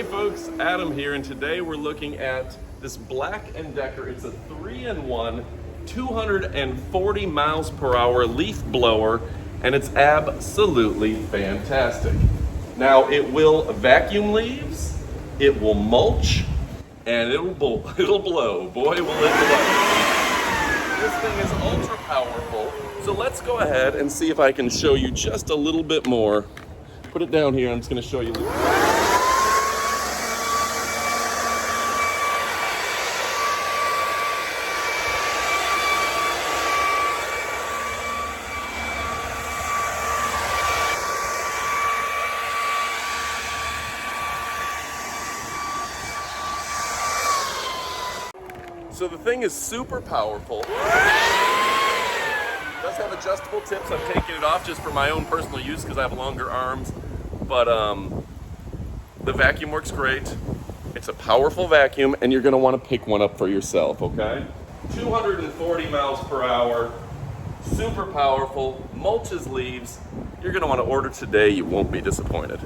folks, Adam here, and today we're looking at this BLACK+DECKER. It's a 3-in-1, 240 miles per hour leaf blower, and it's absolutely fantastic. Now, it will vacuum leaves, it will mulch, and it'll blow. Boy, will it blow. This thing is ultra powerful, so let's go ahead and see if I can show you just a little bit more. Put it down here, I'm just going to show you. So the thing is super powerful. It does have adjustable tips. I've taken it off just for my own personal use because I have longer arms. But the vacuum works great. It's a powerful vacuum, and you're going to want to pick one up for yourself, okay? 240 miles per hour, super powerful, mulches leaves. You're going to want to order today. You won't be disappointed.